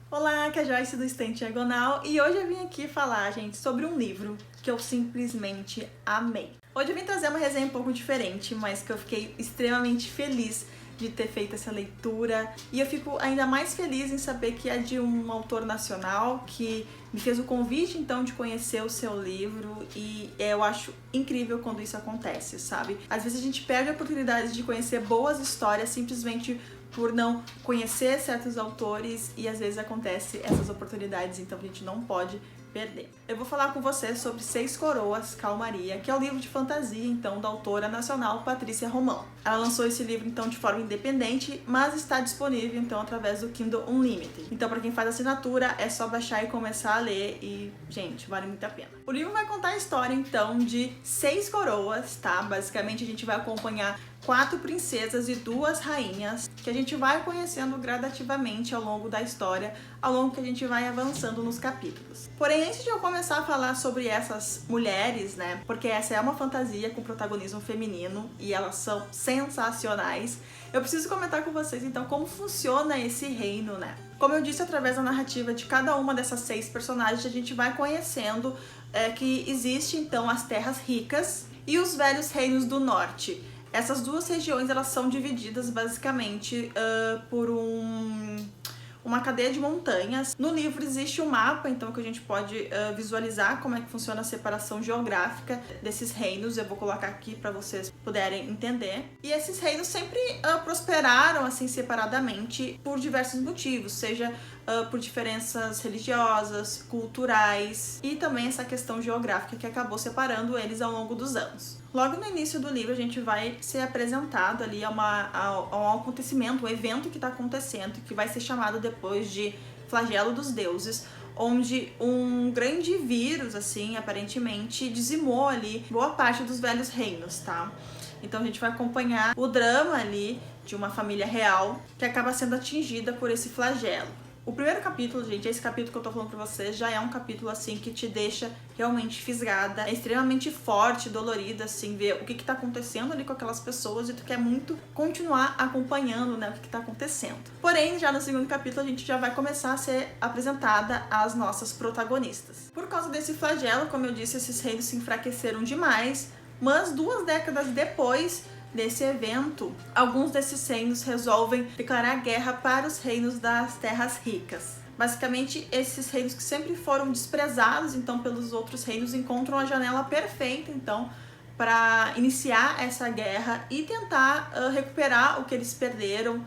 Olá, que é a Joyce do Estante Diagonal e hoje eu vim aqui falar, gente, sobre um livro que eu simplesmente amei. Hoje eu vim trazer uma resenha um pouco diferente, mas que eu fiquei extremamente feliz de ter feito essa leitura e eu fico ainda mais feliz em saber que é de um autor nacional que me fez o convite então de conhecer o seu livro e eu acho incrível quando isso acontece, sabe? Às vezes a gente perde a oportunidade de conhecer boas histórias simplesmente por não conhecer certos autores e às vezes acontece essas oportunidades, então a gente não pode perder. Eu vou falar com você sobre Seis Coroas, Calmaria, que é o livro de fantasia, então, da autora nacional Patrícia Romão. Ela lançou esse livro, então, de forma independente, mas está disponível, então, através do Kindle Unlimited. Então, para quem faz assinatura, é só baixar e começar a ler e, gente, vale muito a pena. O livro vai contar a história, então, de seis coroas, tá? Basicamente, a gente vai acompanhar 4 princesas e 2 rainhas que a gente vai conhecendo gradativamente ao longo da história, ao longo que a gente vai avançando nos capítulos. Porém, antes de eu começar a falar sobre essas mulheres, né, porque essa é uma fantasia com protagonismo feminino e elas são sensacionais, eu preciso comentar com vocês então como funciona esse reino, né? Como eu disse, através da narrativa de cada uma dessas 6 personagens, a gente vai conhecendo que existe então as terras ricas e os velhos reinos do norte. Essas duas regiões elas são divididas basicamente por uma cadeia de montanhas. No livro existe um mapa, então, que a gente pode visualizar como é que funciona a separação geográfica desses reinos. Eu vou colocar aqui para vocês puderem entender. E esses reinos sempre prosperaram assim separadamente por diversos motivos, seja por diferenças religiosas, culturais e também essa questão geográfica que acabou separando eles ao longo dos anos. Logo no início do livro a gente vai ser apresentado ali a um acontecimento, um evento que está acontecendo, que vai ser chamado depois de Flagelo dos Deuses, onde um grande vírus, assim, aparentemente, dizimou ali boa parte dos velhos reinos, tá? Então a gente vai acompanhar o drama ali de uma família real que acaba sendo atingida por esse flagelo. O primeiro capítulo, gente, esse capítulo que eu tô falando pra vocês, já é um capítulo, assim, que te deixa realmente fisgada. É extremamente forte, dolorido, assim, ver o que tá acontecendo ali com aquelas pessoas e tu quer muito continuar acompanhando, né, o que tá acontecendo. Porém, já no segundo capítulo, a gente já vai começar a ser apresentada as nossas protagonistas. Por causa desse flagelo, como eu disse, esses reinos se enfraqueceram demais, mas 2 décadas depois desse evento, alguns desses reinos resolvem declarar guerra para os reinos das terras ricas. Basicamente, esses reinos que sempre foram desprezados, então, pelos outros reinos, encontram a janela perfeita, então, para iniciar essa guerra e tentar recuperar o que eles perderam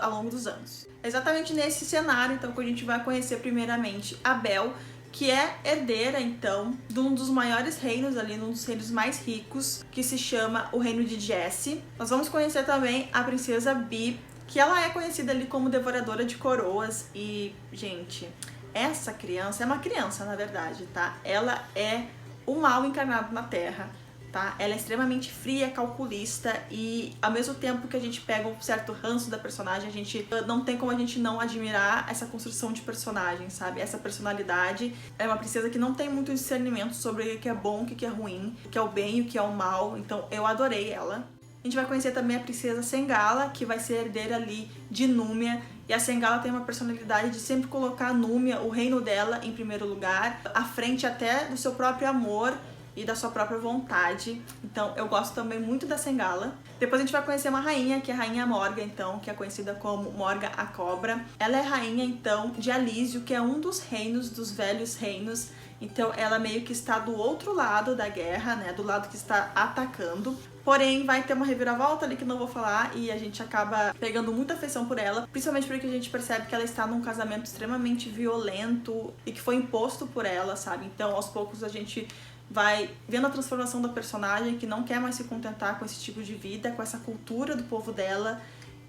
ao longo dos anos. Exatamente nesse cenário, então, que a gente vai conhecer primeiramente a Bel, que é herdeira, então, de um dos maiores reinos ali, um dos reinos mais ricos, que se chama o Reino de Jessie. Nós vamos conhecer também a princesa Bee, que ela é conhecida ali como devoradora de coroas e, gente, essa criança é uma criança, na verdade, tá? Ela é o mal encarnado na Terra. Tá? Ela é extremamente fria, calculista e ao mesmo tempo que a gente pega um certo ranço da personagem, a gente não tem como a gente não admirar essa construção de personagem, sabe? Essa personalidade. É uma princesa que não tem muito discernimento sobre o que é bom, o que é ruim, o que é o bem e o que é o mal, então eu adorei ela. A gente vai conhecer também a princesa Sengala, que vai ser herdeira ali de Númia. E a Sengala tem uma personalidade de sempre colocar a Númia, o reino dela, em primeiro lugar, à frente até do seu próprio amor e da sua própria vontade. Então eu gosto também muito da Sengala. Depois a gente vai conhecer uma rainha, que é a Rainha Morga, então, que é conhecida como Morga a Cobra. Ela é rainha, então, de Alísio, que é um dos reinos, dos velhos reinos. Então ela meio que está do outro lado da guerra, né, do lado que está atacando. Porém, vai ter uma reviravolta ali que não vou falar e a gente acaba pegando muita afeição por ela, principalmente porque a gente percebe que ela está num casamento extremamente violento e que foi imposto por ela, sabe? Então, aos poucos a gente vai vendo a transformação da personagem, que não quer mais se contentar com esse tipo de vida, com essa cultura do povo dela,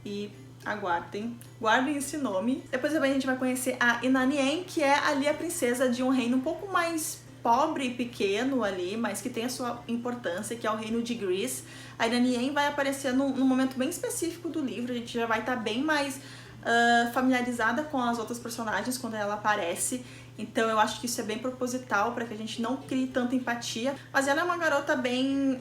e guardem esse nome. Depois também a gente vai conhecer a Inanien, que é ali a princesa de um reino um pouco mais pobre e pequeno ali, mas que tem a sua importância, que é o reino de Greece. A Inanien vai aparecer num momento bem específico do livro, a gente já vai estar bem mais familiarizada com as outras personagens quando ela aparece. Então eu acho que isso é bem proposital para que a gente não crie tanta empatia. Mas ela é uma garota bem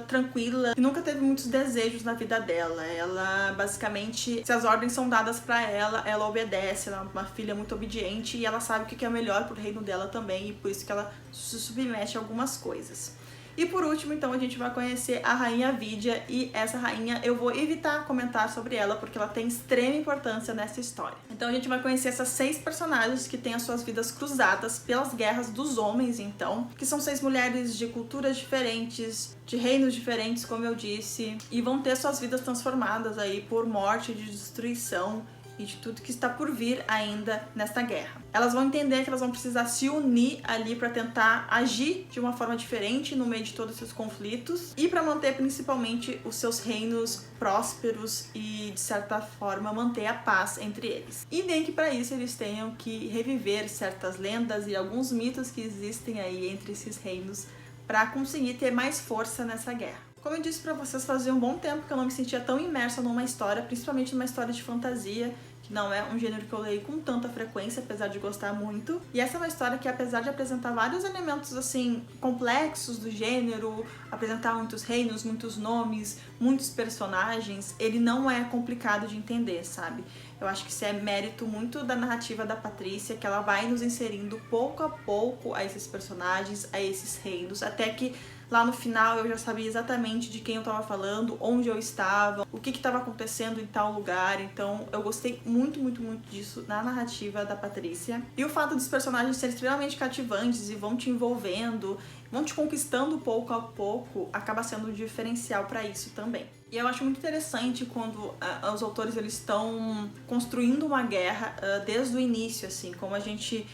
tranquila, que nunca teve muitos desejos na vida dela. Ela basicamente, se as ordens são dadas para ela, ela obedece. Ela é uma filha muito obediente e ela sabe o que é melhor pro reino dela também, e por isso que ela se submete a algumas coisas. E por último, então, a gente vai conhecer a Rainha Vidia, e essa rainha eu vou evitar comentar sobre ela porque ela tem extrema importância nessa história. Então a gente vai conhecer essas 6 personagens que têm as suas vidas cruzadas pelas guerras dos homens, então, que são 6 mulheres de culturas diferentes, de reinos diferentes, como eu disse, e vão ter suas vidas transformadas aí por morte, de destruição e de tudo que está por vir ainda nesta guerra. Elas vão entender que elas vão precisar se unir ali para tentar agir de uma forma diferente no meio de todos esses conflitos e para manter principalmente os seus reinos prósperos e, de certa forma, manter a paz entre eles. E nem que para isso eles tenham que reviver certas lendas e alguns mitos que existem aí entre esses reinos para conseguir ter mais força nessa guerra. Como eu disse pra vocês, fazia um bom tempo que eu não me sentia tão imersa numa história, principalmente numa história de fantasia, que não é um gênero que eu leio com tanta frequência, apesar de gostar muito. E essa é uma história que, apesar de apresentar vários elementos, assim, complexos do gênero, apresentar muitos reinos, muitos nomes, muitos personagens, ele não é complicado de entender, sabe? Eu acho que isso é mérito muito da narrativa da Patrícia, que ela vai nos inserindo pouco a pouco a esses personagens, a esses reinos, até que lá no final eu já sabia exatamente de quem eu tava falando, onde eu estava, o que estava acontecendo em tal lugar. Então eu gostei muito, muito, muito disso na narrativa da Patrícia. E o fato dos personagens serem extremamente cativantes e vão te envolvendo, vão te conquistando pouco a pouco, acaba sendo um diferencial para isso também. E eu acho muito interessante quando os autores eles estão construindo uma guerra desde o início, assim, como a gente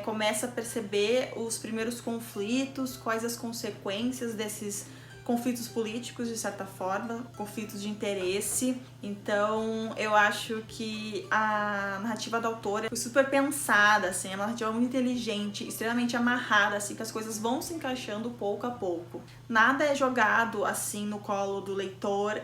começa a perceber os primeiros conflitos, quais as consequências desses conflitos políticos, de certa forma, conflitos de interesse. Então eu acho que a narrativa da autora foi super pensada, assim, é uma narrativa muito inteligente, extremamente amarrada, assim, que as coisas vão se encaixando pouco a pouco. Nada é jogado assim no colo do leitor,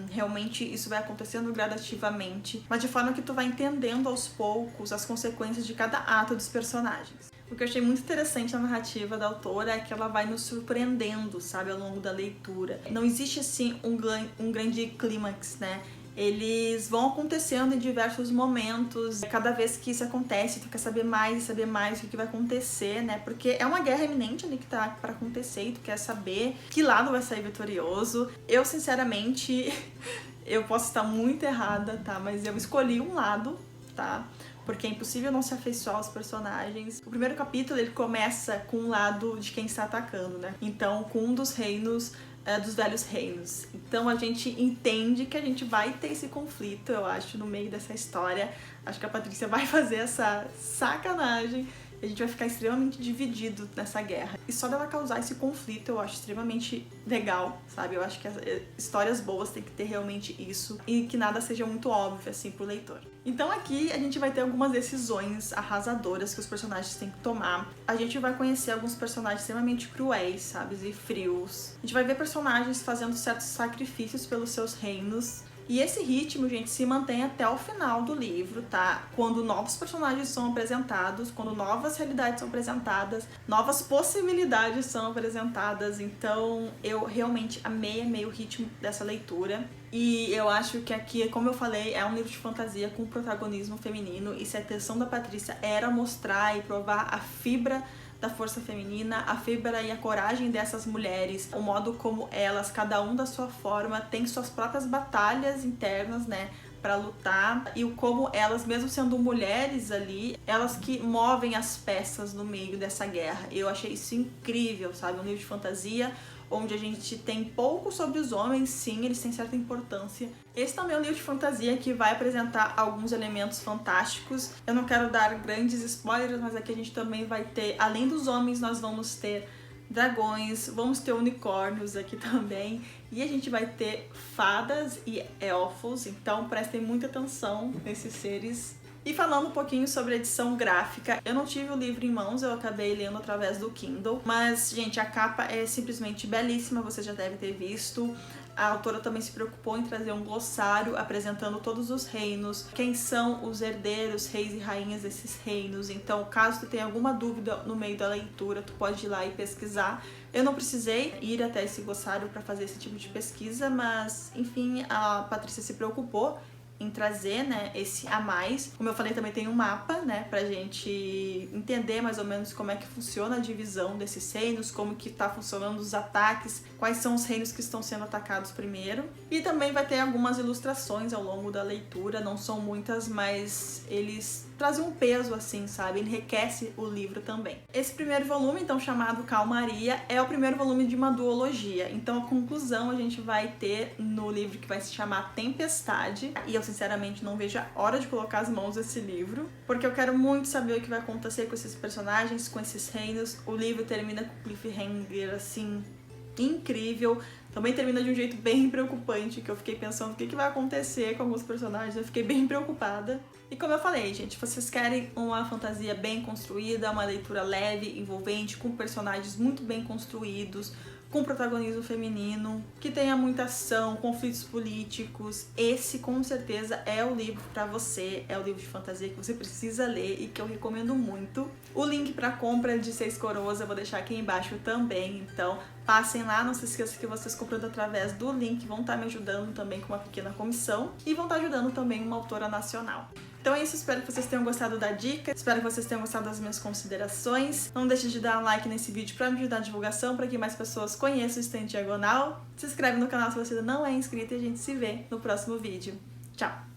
realmente isso vai acontecendo gradativamente, mas de forma que tu vai entendendo aos poucos as consequências de cada ato dos personagens. O que eu achei muito interessante na narrativa da autora é que ela vai nos surpreendendo, sabe, ao longo da leitura. Não existe, assim, um grande clímax, né? Eles vão acontecendo em diversos momentos. Cada vez que isso acontece, tu quer saber mais o que vai acontecer, né? Porque é uma guerra iminente ali que tá pra acontecer e tu quer saber que lado vai sair vitorioso. Eu, sinceramente, eu posso estar muito errada, tá? Mas eu escolhi um lado, tá? Porque é impossível não se afeiçoar aos personagens. O primeiro capítulo, ele começa com o lado de quem está atacando, né? Então, com um dos reinos, dos velhos reinos. Então, a gente entende que a gente vai ter esse conflito, eu acho, no meio dessa história. Acho que a Patrícia vai fazer essa sacanagem. A gente vai ficar extremamente dividido nessa guerra. E só dela causar esse conflito eu acho extremamente legal, sabe? Eu acho que as histórias boas têm que ter realmente isso e que nada seja muito óbvio, assim, pro leitor. Então aqui a gente vai ter algumas decisões arrasadoras que os personagens têm que tomar. A gente vai conhecer alguns personagens extremamente cruéis, sabe? E frios. A gente vai ver personagens fazendo certos sacrifícios pelos seus reinos. E esse ritmo, gente, se mantém até o final do livro, tá? Quando novos personagens são apresentados, quando novas realidades são apresentadas, novas possibilidades são apresentadas. Então, eu realmente amei o ritmo dessa leitura. E eu acho que aqui, como eu falei, é um livro de fantasia com protagonismo feminino. E se a intenção da Patrícia era mostrar e provar a fibra da força feminina, a fibra e a coragem dessas mulheres, o modo como elas, cada um da sua forma, tem suas próprias batalhas internas, né, para lutar, e o como elas, mesmo sendo mulheres ali, elas que movem as peças no meio dessa guerra. Eu achei isso incrível, sabe? Um livro de fantasia onde a gente tem pouco sobre os homens, sim, eles têm certa importância. Esse também é um livro de fantasia que vai apresentar alguns elementos fantásticos. Eu não quero dar grandes spoilers, mas aqui a gente também vai ter, além dos homens, nós vamos ter dragões, vamos ter unicórnios aqui também, e a gente vai ter fadas e elfos, então prestem muita atenção nesses seres. E falando um pouquinho sobre a edição gráfica, eu não tive o livro em mãos, eu acabei lendo através do Kindle, mas, gente, a capa é simplesmente belíssima, você já deve ter visto. A autora também se preocupou em trazer um glossário apresentando todos os reinos, quem são os herdeiros, reis e rainhas desses reinos. Então, caso tu tenha alguma dúvida no meio da leitura, tu pode ir lá e pesquisar. Eu não precisei ir até esse glossário para fazer esse tipo de pesquisa, mas, enfim, a Patrícia se preocupou em trazer, né, esse a mais. Como eu falei, também tem um mapa, né, pra gente entender mais ou menos como é que funciona a divisão desses reinos, como que tá funcionando os ataques, quais são os reinos que estão sendo atacados primeiro. E também vai ter algumas ilustrações ao longo da leitura, não são muitas, mas eles trazem um peso, assim, sabe? Enriquece o livro também. Esse primeiro volume, então, chamado Calmaria, é o primeiro volume de uma duologia. Então, a conclusão a gente vai ter no livro que vai se chamar Tempestade. E eu, sinceramente, não vejo a hora de colocar as mãos nesse livro, porque eu quero muito saber o que vai acontecer com esses personagens, com esses reinos. O livro termina com cliffhanger, assim, incrível. Também termina de um jeito bem preocupante, que eu fiquei pensando o que vai acontecer com alguns personagens, eu fiquei bem preocupada. E como eu falei, gente, vocês querem uma fantasia bem construída, uma leitura leve, envolvente, com personagens muito bem construídos, com protagonismo feminino, que tenha muita ação, conflitos políticos, esse com certeza é o livro pra você, é o livro de fantasia que você precisa ler e que eu recomendo muito. O link pra compra de 6 coroas eu vou deixar aqui embaixo também, então passem lá, não se esqueçam que vocês comprando através do link vão estar me ajudando também com uma pequena comissão e vão estar ajudando também uma autora nacional. Então é isso, espero que vocês tenham gostado da dica, espero que vocês tenham gostado das minhas considerações. Não deixe de dar um like nesse vídeo para me ajudar na divulgação, para que mais pessoas conheçam o Estante Diagonal. Se inscreve no canal se você ainda não é inscrito e a gente se vê no próximo vídeo. Tchau!